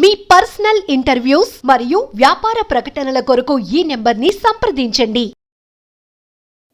మీ personal interviews మరియు వ్యాపార ప్రకటనల కొరకు ఈ నెంబర్ని సంప్రదించండి.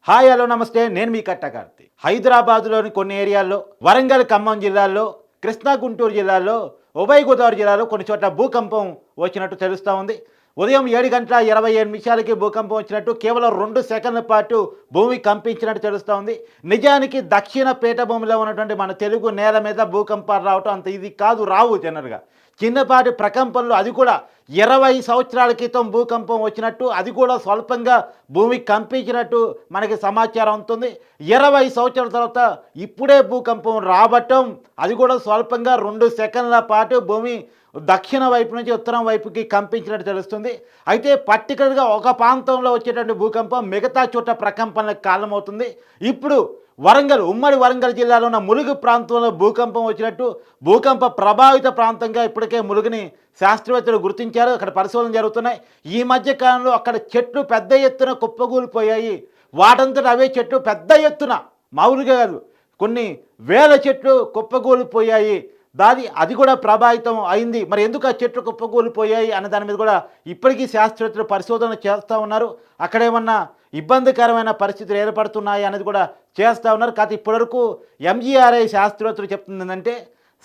హాయ్ హలో నమస్తే, నేను మీ కట్టకార్తి. హైదరాబాద్లోని కొన్ని ఏరియాల్లో, వరంగల్ ఖమ్మం జిల్లాల్లో, కృష్ణా గుంటూరు జిల్లాల్లో, ఉభయ గోదావరి జిల్లాలో కొన్ని చోట్ల భూకంపం వచ్చినట్టు తెలుస్తూ ఉంది. ఉదయం 7:27 భూకంపం వచ్చినట్టు, కేవలం 2 సెకండ్ల పాటు భూమి కంపించినట్టు తెలుస్తూ ఉంది. నిజానికి దక్షిణ పీఠభూమిలో ఉన్నటువంటి మన తెలుగు నేల మీద భూకంపాలు రావటం అంత ఇది కాదు, రావు జనరల్గా. చిన్నపాటి ప్రకంపనలు, అది కూడా 20 సంవత్సరాల క్రితం భూకంపం వచ్చినట్టు, అది కూడా స్వల్పంగా భూమి కంపించినట్టు మనకి సమాచారం ఉంటుంది. 20 సంవత్సరాల తర్వాత ఇప్పుడే భూకంపం రావటం, అది కూడా స్వల్పంగా 2 సెకండ్ల పాటు భూమి దక్షిణ వైపు నుంచి ఉత్తరం వైపుకి కంపించినట్టు తెలుస్తుంది. అయితే పర్టికులర్గా ఒక ప్రాంతంలో వచ్చేటువంటి భూకంపం మిగతా చోట్ల ప్రకంపనలకు కారణమవుతుంది. ఇప్పుడు ఉమ్మడి వరంగల్ జిల్లాలో ఉన్న ములుగు ప్రాంతంలో భూకంపం వచ్చినట్టు, భూకంప ప్రభావిత ప్రాంతంగా ఇప్పటికే ములుగుని శాస్త్రవేత్తలు గుర్తించారు. అక్కడ పరిశోధనలు జరుగుతున్నాయి. ఈ మధ్య కాలంలో అక్కడ చెట్లు పెద్ద ఎత్తున కుప్పగూలిపోయాయి. వాటంతట అవే చెట్లు పెద్ద ఎత్తున, మామూలుగా కాదు, కొన్ని వేల చెట్లు కుప్పగూలిపోయాయి. అది కూడా ప్రభావితం అయింది. మరి ఎందుకు ఆ చెట్లు కుప్పకూలిపోయాయి అన్న దాని మీద కూడా ఇప్పటికీ శాస్త్రవేత్తలు పరిశోధన చేస్తూ ఉన్నారు. అక్కడేమన్నా ఇబ్బందికరమైన పరిస్థితులు ఏర్పడుతున్నాయి అనేది కూడా చేస్తూ ఉన్నారు. కాకపోతే ఇప్పటివరకు ఎంజీఆర్ఐ శాస్త్రవేత్తలు చెప్తుంది ఏంటంటే,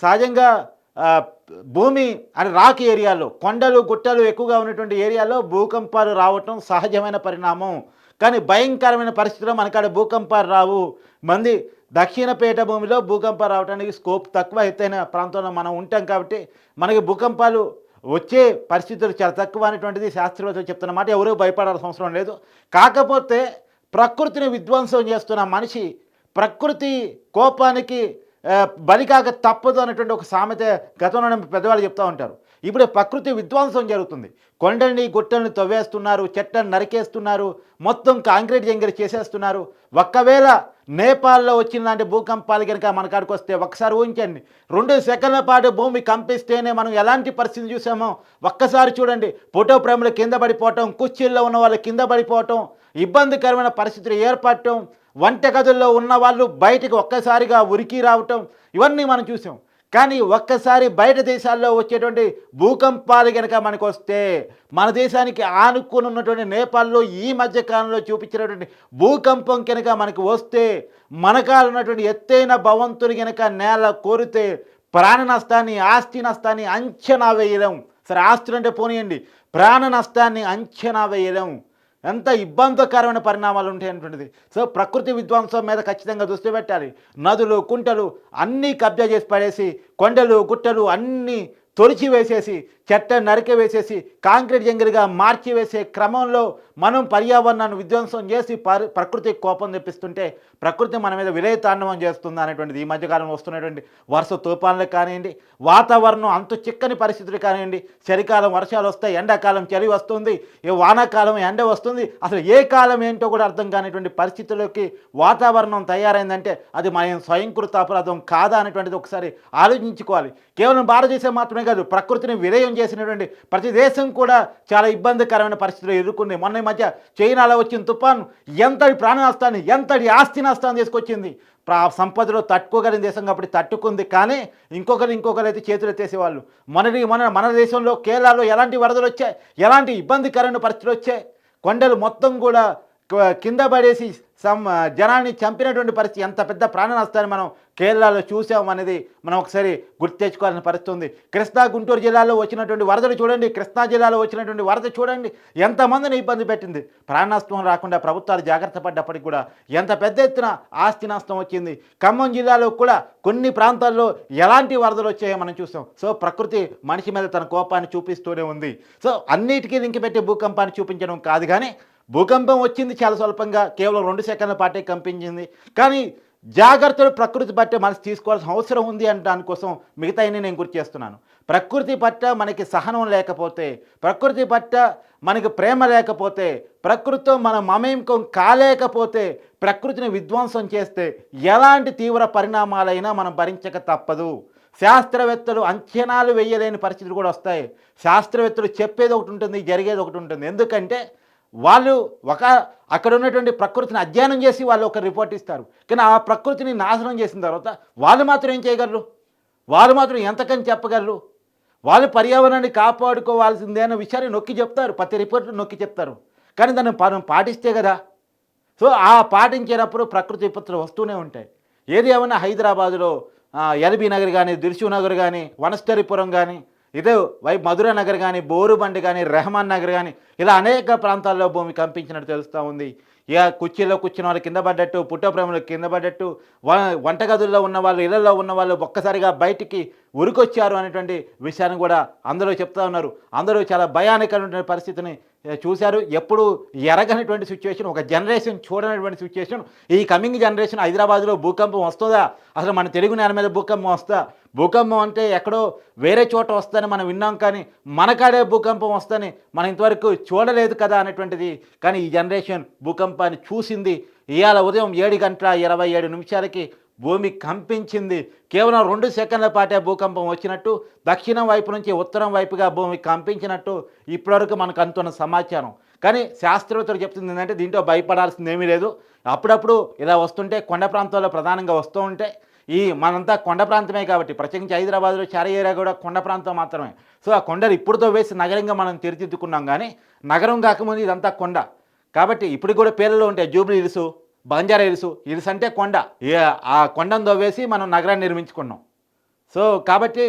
సహజంగా భూమి అని రాక్ ఏరియాలో, కొండలు గుట్టలు ఎక్కువగా ఉన్నటువంటి ఏరియాలో భూకంపాలు రావటం సహజమైన పరిణామం. కానీ భయంకరమైన పరిస్థితుల్లో మనకాడ భూకంపాలు రావు. దక్షిణ పీఠభూమిలో భూకంపాలు రావడానికి స్కోప్ తక్కువ, ఎత్తైన ప్రాంతంలో మనం ఉంటాం కాబట్టి మనకి భూకంపాలు వచ్చే పరిస్థితులు చాలా తక్కువ అనేటువంటిది శాస్త్రవేత్తలు చెప్తున్నమాట. ఎవరూ భయపడాల్సిన అవసరం లేదు. కాకపోతే ప్రకృతిని విధ్వంసం చేస్తున్న మనిషి ప్రకృతి కోపానికి బలికాక తప్పదు అనేటువంటి ఒక సామెత గతంలో పెద్దవాళ్ళు చెప్తూ ఉంటారు. ఇప్పుడు ప్రకృతి విధ్వంసం జరుగుతుంది. కొండల్ని గుట్టల్ని తవ్వేస్తున్నారు, చెట్లను నరికేస్తున్నారు, మొత్తం కాంక్రీట్ జంగిల్ చేసేస్తున్నారు. ఒక్కవేళ నేపాల్లో వచ్చిన లాంటి భూకంపాలు కనుక మన కాడికి వస్తే ఒక్కసారి ఊహించండి, 2 సెకండ్ల పాటు భూమి కంపిస్తేనే మనం ఎలాంటి పరిస్థితి చూసామో ఒక్కసారి చూడండి. ఫోటో ప్రేమలు కింద పడిపోవటం, కుర్చీల్లో ఉన్న వాళ్ళు కింద పడిపోవటం, ఇబ్బందికరమైన పరిస్థితులు ఏర్పడటం, వంటగదుల్లో ఉన్న వాళ్ళు బయటికి ఒక్కసారిగా ఉరికి రావటం, ఇవన్నీ మనం చూసాం. కానీ ఒక్కసారి బయట దేశాల్లో వచ్చేటువంటి భూకంపాలు కనుక మనకు వస్తే, మన దేశానికి ఆనుకుని ఉన్నటువంటి నేపాల్లో ఈ మధ్య కాలంలో చూపించినటువంటి భూకంపం కనుక మనకు వస్తే, మనకాలు ఉన్నటువంటి ఎత్తైన భవంతులు కనుక నేల కోరితే ప్రాణ నష్టాన్ని, ఆస్తి నష్టాన్ని అంచనా వేయలేం. సరే, ఆస్తులు అంటే పోనీయండి, ప్రాణ నష్టాన్ని అంచనా వేయలేం. ఎంత ఇబ్బందికరమైన పరిణామాలు ఉంటాయనేటువంటిది. సో ప్రకృతి విధ్వంసం మీద ఖచ్చితంగా దృష్టి పెట్టాలి. నదులు, కుంటలు అన్నీ కబ్జా చేసి పడేసి, కొండలు గుట్టలు అన్నీ తొలిచి వేసేసి, చెట్లను నరికి వేసేసి, కాంక్రీట్ జంగిల్గా మార్చి వేసే క్రమంలో మనం పర్యావరణాన్ని విధ్వంసం చేసి ప్రకృతి కోపం తెప్పిస్తుంటే, ప్రకృతి మన మీద విలయతాండవం చేస్తుంది అనేటువంటిది. ఈ మధ్యకాలంలో వస్తున్నటువంటి వర్ష తుఫాన్లకు కానివ్వండి, వాతావరణం అంత చిక్కని పరిస్థితులు కానివ్వండి, చలికాలం వర్షాలు వస్తాయి, ఎండాకాలం చలి వస్తుంది, వానాకాలం ఎండ వస్తుంది, అసలు ఏ కాలం ఏంటో కూడా అర్థం కానిటువంటి పరిస్థితుల్లోకి వాతావరణం తయారైందంటే అది మన స్వయంకృత అపరాధం కాదా అనేటువంటిది ఒకసారి ఆలోచించుకోవాలి. కేవలం భారతదేశం మాత్రమే కాదు, ప్రకృతిని విలయం చేసినటువంటి ప్రతి దేశం కూడా చాలా ఇబ్బందికరమైన పరిస్థితులు ఎదుర్కొంది. మొన్న మధ్య చైనాలో వచ్చిన తుఫాను ఎంతటి ప్రాణ నష్టాన్ని, ఎంతటి ఆస్తి నష్టాన్ని తీసుకొచ్చింది. సంపదలో తట్టుకోగలిగిన దేశం కాబట్టి తట్టుకుంది. కానీ ఇంకొకరు అయితే చేతులు ఎత్తేసేవాళ్ళు. మన దేశంలో కేరళలో ఎలాంటి వరదలు వచ్చాయి, ఎలాంటి ఇబ్బందికరమైన పరిస్థితులు వచ్చాయి. కొండలు మొత్తం కూడా కింద పడేసి జనాన్ని చంపినటువంటి పరిస్థితి, ఎంత పెద్ద ప్రాణ నష్టాన్ని మనం కేరళలో చూసాం అనేది మనం ఒకసారి గుర్తు తెచ్చుకోవాల్సిన పరిస్థితి ఉంది. కృష్ణా గుంటూరు జిల్లాలో వచ్చినటువంటి వరదలు చూడండి, కృష్ణా జిల్లాలో వచ్చినటువంటి వరద చూడండి, ఎంతమందిని ఇబ్బంది పెట్టింది. ప్రాణ నష్టం రాకుండా ప్రభుత్వాలు జాగ్రత్త పడ్డప్పటికి కూడా ఎంత పెద్ద ఎత్తున ఆస్తి నష్టం వచ్చింది. ఖమ్మం జిల్లాలో కూడా కొన్ని ప్రాంతాల్లో ఎలాంటి వరదలు వచ్చాయో మనం చూసాం. సో ప్రకృతి మనిషి మీద తన కోపాన్ని చూపిస్తూనే ఉంది. సో అన్నిటికీ లింక్ పెట్టి భూకంపాన్ని చూపించడం కాదు, కానీ భూకంపం వచ్చింది చాలా స్వల్పంగా, కేవలం 2 సెకండ్ల పాటే కంపించింది. కానీ జాగ్రత్తలు ప్రకృతి పట్ల మనసు తీసుకోవాల్సిన అవసరం ఉంది అంటే దానికోసం మిగతాయన్ని నేను గుర్తు చేస్తున్నాను. ప్రకృతి పట్ల మనకి సహనం లేకపోతే, ప్రకృతి పట్ల మనకి ప్రేమ లేకపోతే, ప్రకృతితో మనం మమేకం కాలేకపోతే, ప్రకృతిని విధ్వంసం చేస్తే ఎలాంటి తీవ్ర పరిణామాలైనా మనం భరించక తప్పదు. శాస్త్రవేత్తలు అంచనాలు వేయలేని పరిస్థితులు కూడా వస్తాయి. శాస్త్రవేత్తలు చెప్పేది ఒకటి ఉంటుంది, జరిగేది ఒకటి ఉంటుంది. ఎందుకంటే వాళ్ళు అక్కడ ఉన్నటువంటి ప్రకృతిని అధ్యయనం చేసి వాళ్ళు ఒక రిపోర్ట్ ఇస్తారు. కానీ ఆ ప్రకృతిని నాశనం చేసిన తర్వాత వాళ్ళు మాత్రం ఏం చేయగలరు? వాళ్ళు మాత్రం ఎంతకని చెప్పగలరు? వాళ్ళు పర్యావరణాన్ని కాపాడుకోవాల్సిందే అన్న విషయాన్ని నొక్కి చెప్తారు, ప్రతి రిపోర్ట్లు నొక్కి చెప్తారు. కానీ దాన్ని మనం పాటిస్తే కదా. సో ఆ పాటించేటప్పుడు ప్రకృతి విపత్తులు వస్తూనే ఉంటాయి. ఏది ఏమన్నా హైదరాబాదులో ఎల్బీ నగర్ కానీ, దిల్షు నగర్ కానీ, వనస్థలిపురం కానీ, ఇదే మధుర నగర్ కానీ, బోరుబండి కానీ, రెహమాన్ నగర్ కానీ, ఇలా అనేక ప్రాంతాల్లో భూమి కంపించినట్టు తెలుస్తూ ఉంది. ఇక కుర్చీలో కూర్చున్న వాళ్ళు కింద పడ్డట్టు, పుట్టప్రేమలు కింద పడ్డట్టు, వంటగదుల్లో ఉన్న వాళ్ళు, ఇళ్లలో ఉన్న వాళ్ళు ఒక్కసారిగా బయటికి ఉరికొచ్చారు అనేటువంటి విషయాన్ని కూడా అందరూ చెప్తా ఉన్నారు. అందరూ చాలా భయానకరమైనటువంటి పరిస్థితిని చూశారు. ఎప్పుడు ఎరగనటువంటి సిచ్యువేషన్, ఒక జనరేషన్ చూడనటువంటి సిచ్యువేషన్. ఈ కమింగ్ జనరేషన్ హైదరాబాద్లో భూకంపం వస్తుందా, అసలు మన తెలుగు నేల మీద భూకంపం వస్తుందా? భూకంపం అంటే ఎక్కడో వేరే చోట వస్తుందని మనం విన్నాం, కానీ మనకాడే భూకంపం వస్తుందని మనం ఇంతవరకు చూడలేదు కదా అనేటువంటిది. కానీ ఈ జనరేషన్ భూకంపాన్ని చూసింది. ఇవాళ ఉదయం 7:27 భూమి కంపించింది. కేవలం 2 సెకండ్ల పాటే భూకంపం వచ్చినట్టు, దక్షిణం వైపు నుంచి ఉత్తరం వైపుగా భూమి కంపించినట్టు ఇప్పటివరకు మనకు అందుతున్న సమాచారం. కానీ శాస్త్రవేత్తలు చెప్తుంది ఏంటంటే దీంట్లో భయపడాల్సింది ఏమీ లేదు. అప్పుడప్పుడు ఇలా వస్తుంటే కొండ ప్రాంతాల్లో ప్రధానంగా వస్తూ ఉంటే, మనంతా కొండ ప్రాంతమే కాబట్టి, ప్రత్యేకించి హైదరాబాద్లో చార ఏరియా కూడా కొండ ప్రాంతం మాత్రమే. సో ఆ కొండలు ఇప్పుడుతో వేసి నగరంగా మనం తీర్చిదిద్దుకున్నాం, కానీ నగరం కాకముందు ఇదంతా కొండ కాబట్టి ఇప్పటికి కూడా పేర్లలో ఉంటాయి. జూబ్లీ హిల్స్, బంజారా హిల్స్ అంటే కొండ. ఆ కొండను దవ్వేసి మనం నగరాన్ని నిర్మించుకున్నాం. సో కాబట్టి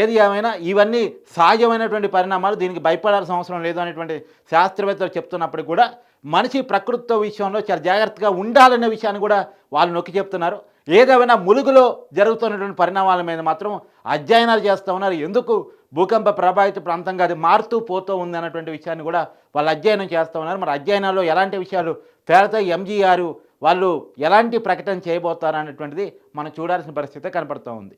ఏది ఏమైనా ఇవన్నీ సహజమైనటువంటి పరిణామాలు, దీనికి భయపడాల్సిన అవసరం లేదు అనేటువంటి శాస్త్రవేత్తలు చెప్తున్నప్పటికీ కూడా మనిషి ప్రకృతితో విషయంలో చాలా జాగ్రత్తగా ఉండాలనే విషయాన్ని కూడా వాళ్ళు నొక్కి చెప్తున్నారు. ఏదేమైనా ములుగులో జరుగుతున్నటువంటి పరిణామాల మీద మాత్రం అధ్యయనాలు చేస్తూ ఉన్నారు. ఎందుకు భూకంప ప్రభావిత ప్రాంతంగా అది మారుతూ పోతూ ఉంది అన్నటువంటి విషయాన్ని కూడా వాళ్ళు అధ్యయనం చేస్తూ ఉన్నారు. మరి అధ్యయనాల్లో ఎలాంటి విషయాలు తేలుతాయి, ఎంజీఆర్ వాళ్ళు ఎలాంటి ప్రకటన చేయబోతారు అనేటువంటిది మనం చూడాల్సిన పరిస్థితి కనపడుతూ ఉంది.